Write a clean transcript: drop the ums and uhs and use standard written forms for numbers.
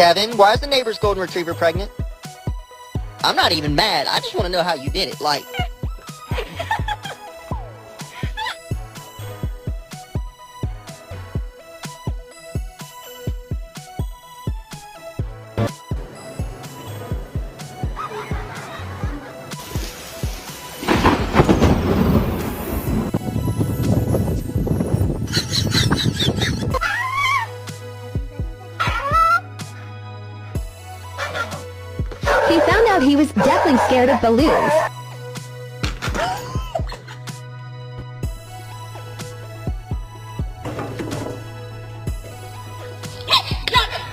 Kevin, why is the neighbor's golden retriever pregnant? I'm not even mad. I just want to know how you did it. Like... He found out he was deathly scared of balloons.